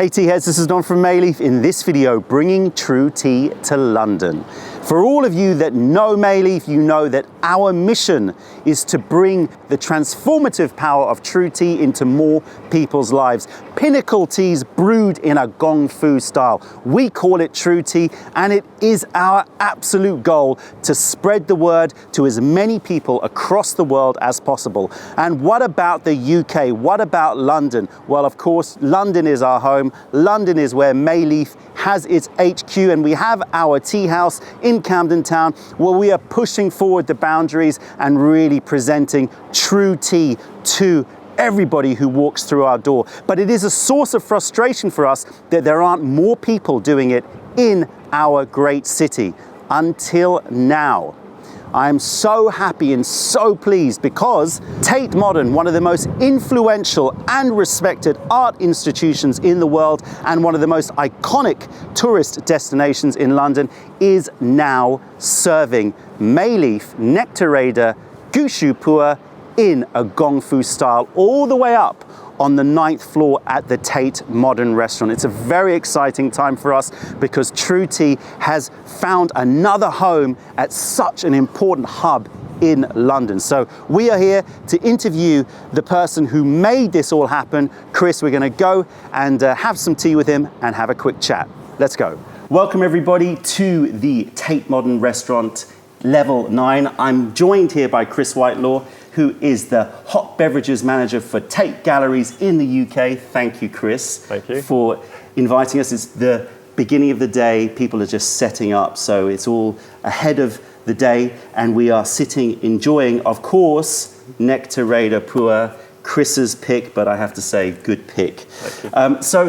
Hey tea heads, this is Don from Mei Leaf. In this video, bringing true tea to London. For all of you that know Mei Leaf, you know that our mission is to bring the transformative power of true tea into more people's lives. Pinnacle teas brewed in a Gong Fu style. We call it true tea, and it is our absolute goal to spread the word to as many people across the world as possible. And what about the UK? What about London? Well, of course, London is our home. London is where Mei Leaf has its HQ, and we have our tea house in Camden Town where we are pushing forward the boundaries and really presenting true tea to everybody who walks through our door. But it is a source of frustration for us that there aren't more people doing it in our great city until now. I'm so happy and so pleased because Tate Modern, one of the most influential and respected art institutions in the world and one of the most iconic tourist destinations in London, is now serving Mei Leaf Nectar Raider PuErh in a Gong Fu style all the way up on the 9th floor at the Tate Modern restaurant. It's a very exciting time for us because true tea has found another home at such an important hub in London. So we are here to interview the person who made this all happen. Chris, we're gonna go and have some tea with him and have a quick chat. Let's go. Welcome everybody to the Tate Modern restaurant, level 9. I'm joined here by Chris Whitelaw, who is the hot beverages manager for Tate Galleries in the UK. Thank you, Chris. Thank you. For inviting us. It's the beginning of the day. People are just setting up, so it's all ahead of the day, and we are sitting enjoying, of course, Nectar Raider PuErh, Chris's pick, but I have to say, good pick. Thank you. So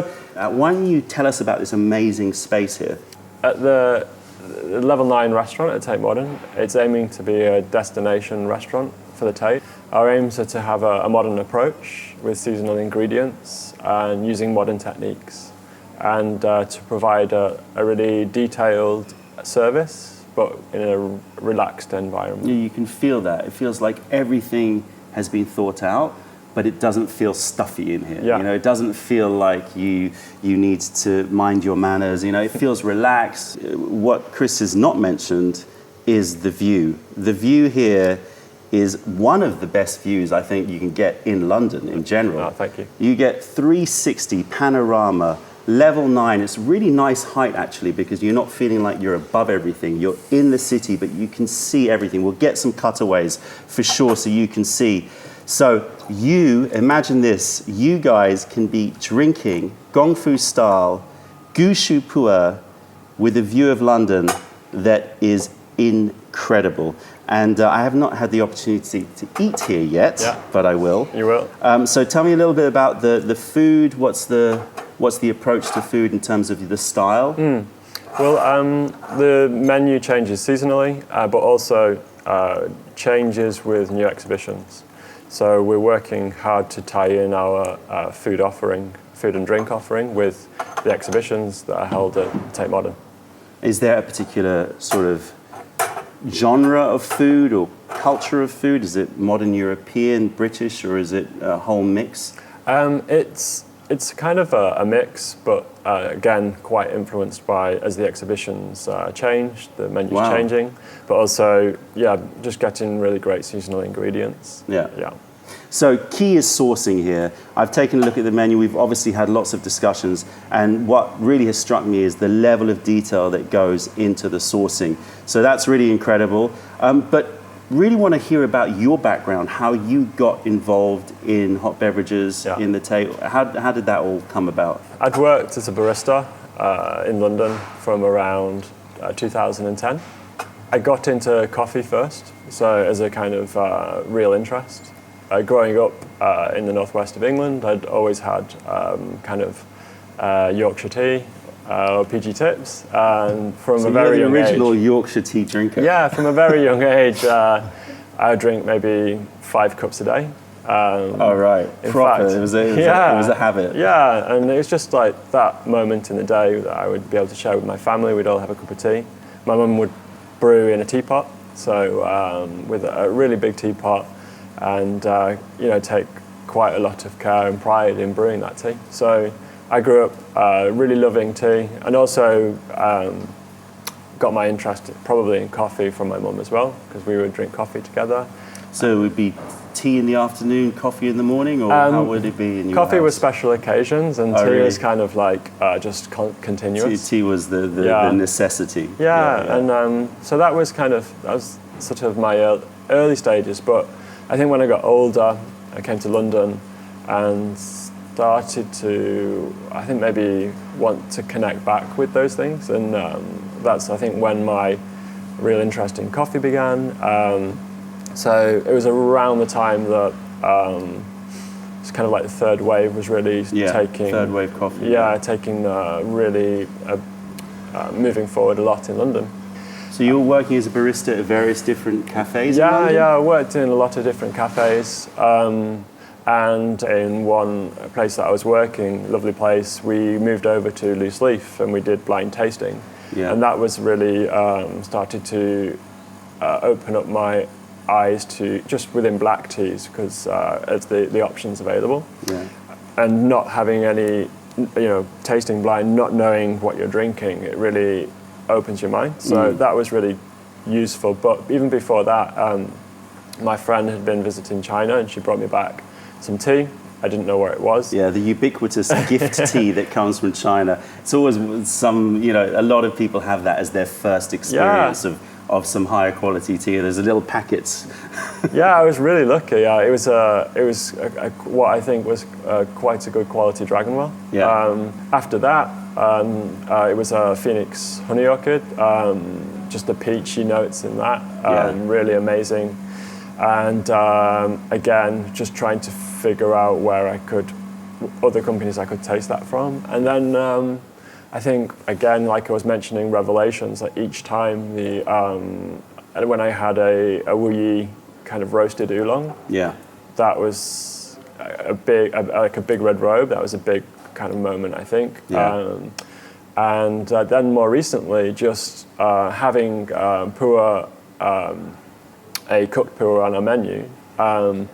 why don't you tell us about this amazing space here? At the level 9 restaurant at Tate Modern, it's aiming to be a destination restaurant for the Tate. Our aims are to have a modern approach with seasonal ingredients and using modern techniques, and to provide a really detailed service, but in a relaxed environment. You can feel that. It feels like everything has been thought out, but it doesn't feel stuffy in here. Yeah. You know, it doesn't feel like you need to mind your manners. You know, it feels relaxed. What Chris has not mentioned is the view. The view here is one of the best views I think you can get in London in general. Oh, thank you. You get 360 panorama, level 9. It's really nice height actually, because you're not feeling like you're above everything. You're in the city, but you can see everything. We'll get some cutaways for sure so you can see. So you, imagine this, you guys can be drinking Gong Fu style Gongfu PuErh with a view of London that is incredible. And I have not had the opportunity to eat here yet, but I will. You will. So tell me a little bit about the food. What's the approach to food in terms of the style? Well, the menu changes seasonally, but also changes with new exhibitions. So we're working hard to tie in our food and drink offering with the exhibitions that are held at Tate Modern. Is there a particular sort of genre of food or culture of food? Is it modern European, British, or is it a whole mix? It's kind of a mix, but again, quite influenced by, as the exhibitions change, the menu's changing, but also, just getting really great seasonal ingredients. Yeah. So key is sourcing here. I've taken a look at the menu. We've obviously had lots of discussions, and what really has struck me is the level of detail that goes into the sourcing. So that's really incredible. But really want to hear about your background, how you got involved in hot beverages in the Tate. How did that all come about? I'd worked as a barista in London from around 2010. I got into coffee first, so as a kind of real interest. Growing up in the northwest of England, I'd always had kind of Yorkshire tea, or PG tips, and from a very young age. You're the original Yorkshire tea drinker. Yeah, from a very young age, I would drink maybe 5 cups a day. Oh right, proper. Fact, it was a habit. Yeah, and it was just like that moment in the day that I would be able to share with my family. We'd all have a cup of tea. My mum would brew in a teapot, so with a really big teapot, and take quite a lot of care and pride in brewing that tea. So I grew up really loving tea, and also got my interest probably in coffee from my mum as well, because we would drink coffee together. So it would be tea in the afternoon, coffee in the morning, or how would it be in your Coffee house? was special occasions, and tea really? was kind of like just continuous. Tea was the necessity. And so that was sort of my early stages. But I think when I got older, I came to London and started to, I think, maybe want to connect back with those things, and that's, I think, when my real interest in coffee began. So it was around the time that it's kind of like the third wave was really taking... third wave coffee. Taking really moving forward a lot in London. So you were working as a barista at various different cafes in London? I worked in a lot of different cafes. And in one place that I was working, lovely place, we moved over to Loose Leaf and we did blind tasting. Yeah. And that was really started to open up my eyes to just within black teas, because it's the options available. Yeah. And not having any, tasting blind, not knowing what you're drinking, it really opens your mind. So that was really useful. But even before that, my friend had been visiting China and she brought me back some tea. I didn't know where it was. Yeah, the ubiquitous gift tea that comes from China. It's always a lot of people have that as their first experience of some higher quality tea. There's a little packets. I was really lucky. It was what I think was quite a good quality Dragonwell. Yeah. After that, it was a Phoenix honey orchid. Just the peachy notes in that, really amazing. And again, just trying to figure out where other companies I could taste that from. And then I think, again, like I was mentioning, revelations, like each time when I had a Wu kind of roasted oolong, that was a big red robe. That was a big kind of moment, I think. Yeah. And then more recently, just having PuErh, a cooked PuErh on our menu, and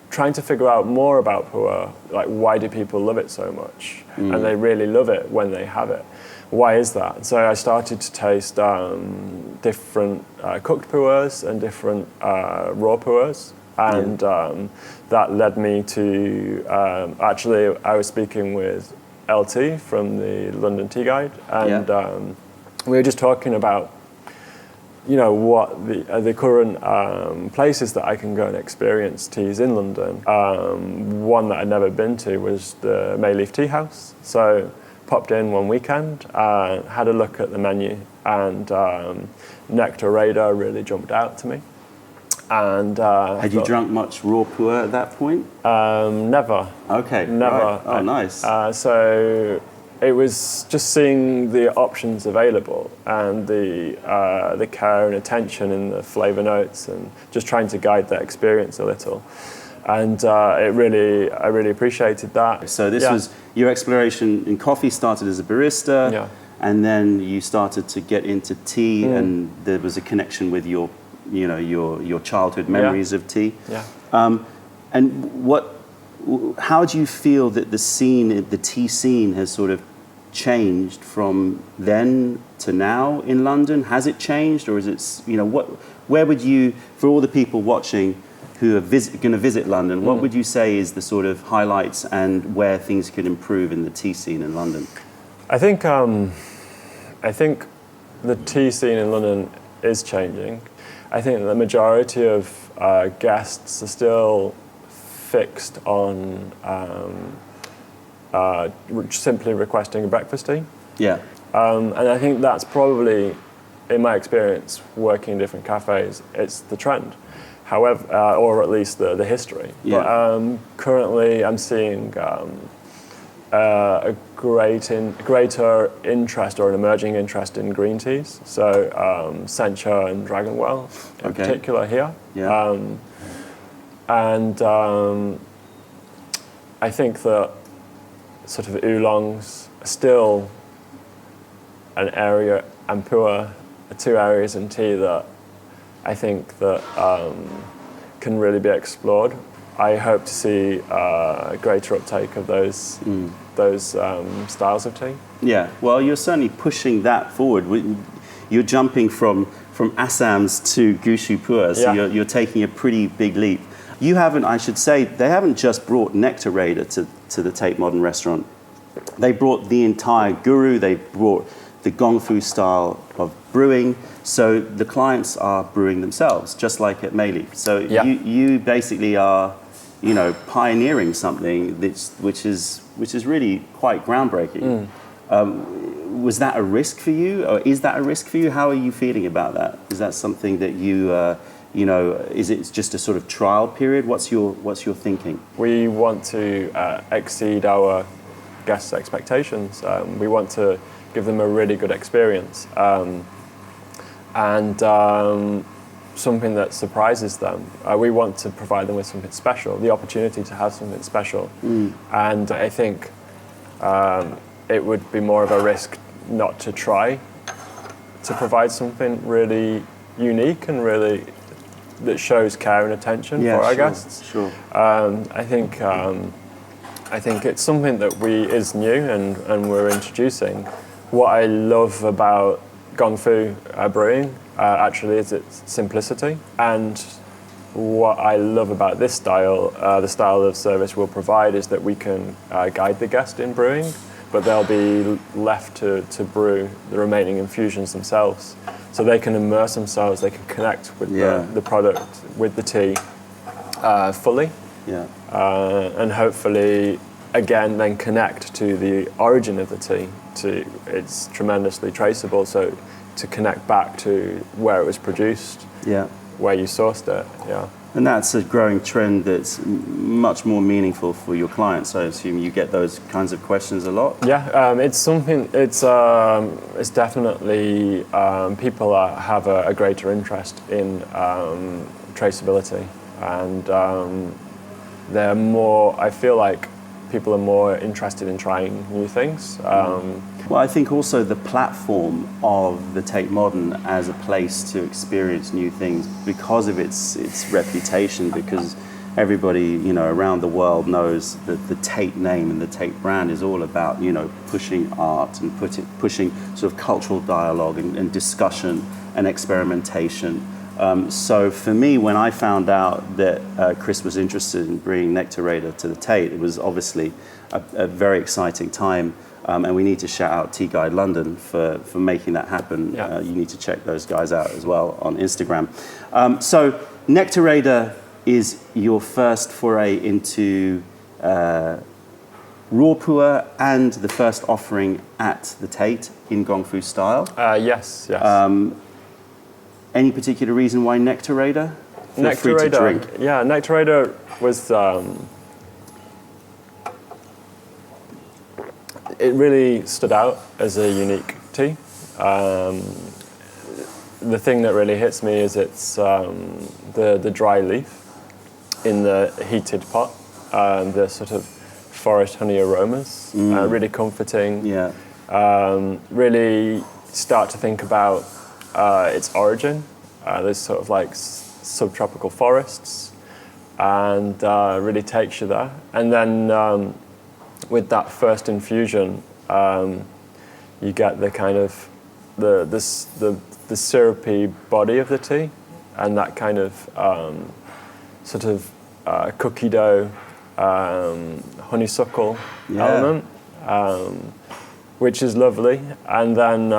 trying to figure out more about PuErh, like why do people love it so much? And they really love it when they have it. Why is that? So I started to taste different cooked PuErhs and different raw PuErhs. And that led me to, actually, I was speaking with LT from the London Tea Guide, and we were just talking about what the current places that I can go and experience teas in London. One that I'd never been to was the Mei Leaf Teahouse. So popped in one weekend, had a look at the menu, and Nectar Raider really jumped out to me. And had you drunk much raw PuErh at that point? Never. Okay. Never. Right. Oh, nice. So it was just seeing the options available and the care and attention in the flavour notes, and just trying to guide that experience a little. And I really appreciated that. So this was your exploration in coffee. Started as a barista, and then you started to get into tea, and there was a connection with your childhood memories of tea. Yeah. And how do you feel that the tea scene has sort of changed from then to now in London? Has it changed, or is it, where would you, for all the people watching who are going to visit London, what would you say is the sort of highlights and where things could improve in the tea scene in London? I think the tea scene in London is changing. I think the majority of guests are still fixed on simply requesting a breakfast tea. Yeah. And I think that's probably, in my experience, working in different cafes, it's the trend. However, or at least the history. Yeah. But currently I'm seeing a greater interest, or an emerging interest, in green teas. So Sencha and Dragonwell in particular here. Yeah. And I think that sort of oolongs are still an area, and PuErh are two areas in tea that I think that can really be explored. I hope to see a greater uptake of those styles of tea. Yeah, well, you're certainly pushing that forward. You're jumping from Assam's to Gongfu PuErh, so you're taking a pretty big leap. You haven't, I should say, they haven't just brought Nectar Raider to the Tate Modern restaurant. They brought the entire guru, they brought the Gong Fu style of brewing, so the clients are brewing themselves, just like at Mei Leaf. So you basically are, pioneering something which is really quite groundbreaking. Was that a risk for you, or is that a risk for you? How are you feeling about that? Is that something that you, is it just a sort of trial period? What's your thinking? We want to exceed our guests' expectations. We want to give them a really good experience, and something that surprises them. We want to provide them with something special, the opportunity to have something special. And I think it would be more of a risk not to try to provide something really unique and really that shows care and attention for our guests. Sure. I think it's something that is new and we're introducing. What I love about Gongfu brewing actually is its simplicity, and what I love about this style, the style of service we'll provide, is that we can guide the guest in brewing, but they'll be left to brew the remaining infusions themselves. So they can immerse themselves, they can connect with the product, with the tea fully. Yeah. And hopefully, again, then connect to the origin of the tea. It's tremendously traceable, so to connect back to where it was produced, where you sourced it. And that's a growing trend that's much more meaningful for your clients. I assume you get those kinds of questions a lot. Yeah, it's something. It's definitely people have a greater interest in traceability, and they're more. I feel like people are more interested in trying new things. Well, I think also the platform of the Tate Modern as a place to experience new things, because of its reputation, because everybody around the world knows that the Tate name and the Tate brand is all about pushing art and pushing sort of cultural dialogue and discussion and experimentation. So for me, when I found out that Chris was interested in bringing Nectar Raider to the Tate, it was obviously a very exciting time. And we need to shout out Tea Guide London for making that happen. You need to check those guys out as well on Instagram. So Nectar Raider is your first foray into raw pu'erh and the first offering at the Tate in Gong Fu style. Yes. Any particular reason why Nectar Raider? Feel free to drink. Yeah, Nectar Raider was. It really stood out as a unique tea. The thing that really hits me is it's the dry leaf in the heated pot, the sort of forest honey aromas, really comforting. Yeah. Really start to think about its origin. There's sort of like subtropical forests, and really takes you there. And then with that first infusion, you get the kind of the syrupy body of the tea, and that kind of sort of cookie dough, honeysuckle element, which is lovely. And then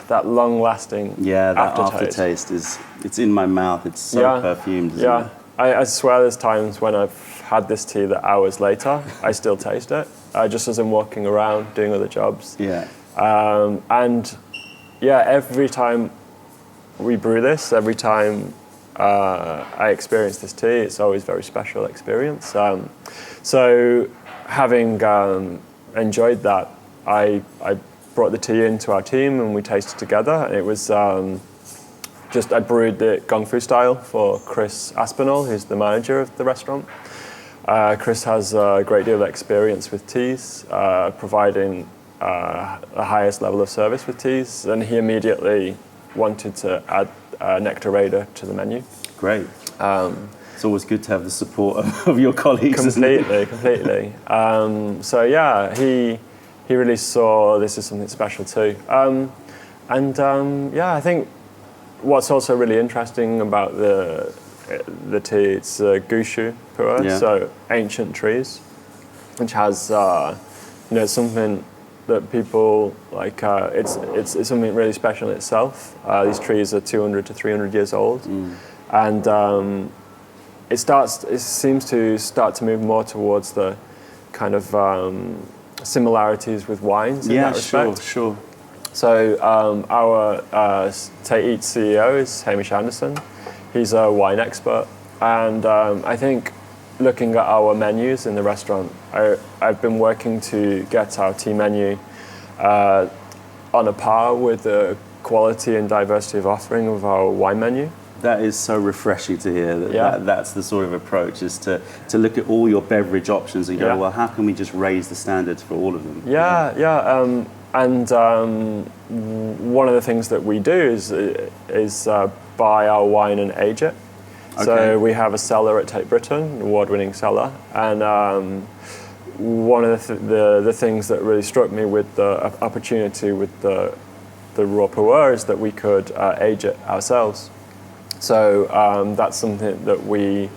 that long-lasting that aftertaste it's in my mouth. It's so perfumed. Isn't it? I swear there's times when I've had this tea that hours later, I still taste it, just as I'm walking around doing other jobs. Every time we brew this, every time I experience this tea, it's always a very special experience. So having enjoyed that, I brought the tea into our team and we tasted together. And it was I brewed the Gong Fu style for Chris Aspinall, who's the manager of the restaurant. Chris has a great deal of experience with teas, providing the highest level of service with teas, and he immediately wanted to add Nectar Raider to the menu. Great. It's always good to have the support of your colleagues. Completely. So yeah, he really saw this as something special too. Yeah, I think what's also really interesting about the tea, it's Gongfu PuErh, so ancient trees, which has something that people like. It's something really special in itself. These trees are 200 to 300 years old, and it seems to start to move more towards the kind of similarities with wines in that respect. Sure. So our Tate CEO is Hamish Anderson. He's a wine expert, and I think looking at our menus in the restaurant, I've been working to get our tea menu on a par with the quality and diversity of offering of our wine menu. That is so refreshing to hear. That's the sort of approach, is to look at all your beverage options and go, well, how can we just raise the standards for all of them? And one of the things that we do is buy our wine and age it. Okay. So we have a cellar at Tate Britain, award-winning cellar, and one of the things that really struck me with the opportunity with the raw PuErh is that we could age it ourselves. So that's something that we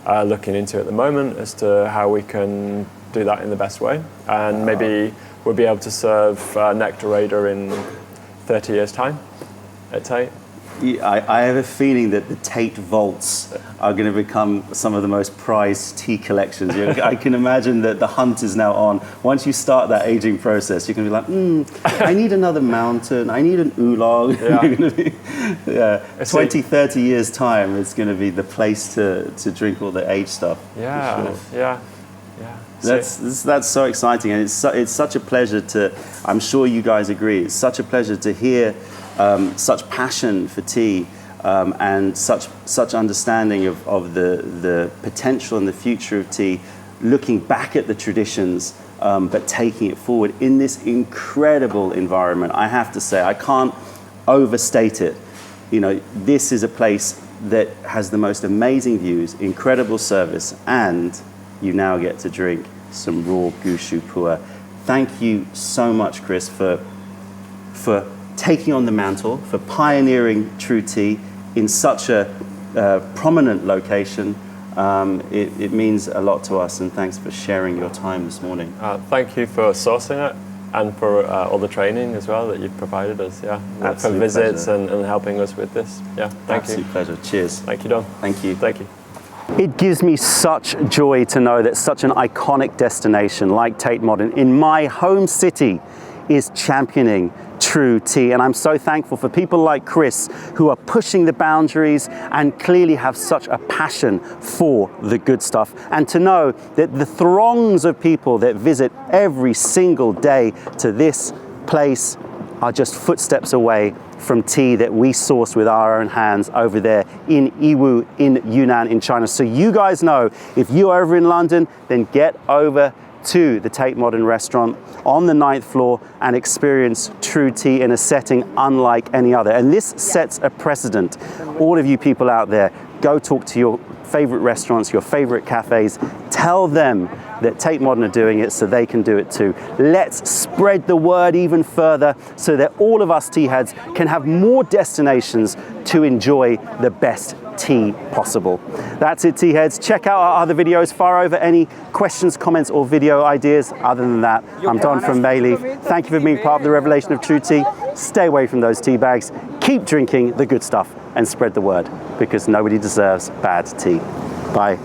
are looking into at the moment as to how we can do that in the best way, and maybe we'll be able to serve Nectar Raider in 30 years' time at Tate. I have a feeling that the Tate vaults are going to become some of the most prized tea collections. I can imagine that the hunt is now on. Once you start that aging process, you're going to be like, I need another mountain, I need an oolong. Yeah. You're going to be, 20, 30 years' time, it's going to be the place to drink all the aged stuff. Yeah. That's so exciting, and it's such a pleasure to, I'm sure you guys agree, it's such a pleasure to hear such passion for tea and such understanding of the potential and the future of tea, looking back at the traditions but taking it forward in this incredible environment. I have to say, I can't overstate it. This is a place that has the most amazing views, incredible service, and you now get to drink some raw Gongfu PuErh. Thank you so much, Chris, for taking on the mantle, for pioneering true tea in such a prominent location. It means a lot to us, and thanks for sharing your time this morning. Thank you for sourcing it and for all the training as well that you've provided us. For visits and helping us with this. Thank you. Absolute pleasure. Cheers. Thank you, Don. Thank you. Thank you. It gives me such joy to know that such an iconic destination like Tate Modern in my home city is championing true tea, and I'm so thankful for people like Chris who are pushing the boundaries and clearly have such a passion for the good stuff, and to know that the throngs of people that visit every single day to this place are just footsteps away from tea that we source with our own hands over there in Yiwu in Yunnan in China. So you guys know, if you are over in London, then get over to the Tate Modern restaurant on the 9th floor and experience true tea in a setting unlike any other. And this sets a precedent. All of you people out there, go talk to your favorite restaurants, your favorite cafes, tell them that Tate Modern are doing it so they can do it too. Let's spread the word even further so that all of us tea heads can have more destinations to enjoy the best tea possible. That's it, tea heads. Check out our other videos. Fire over any questions, comments, or video ideas. Other than that, I'm Don from Mei Leaf. Thank you for being part of the revelation of true tea. Stay away from those tea bags. Keep drinking the good stuff and spread the word, because nobody deserves bad tea. Bye.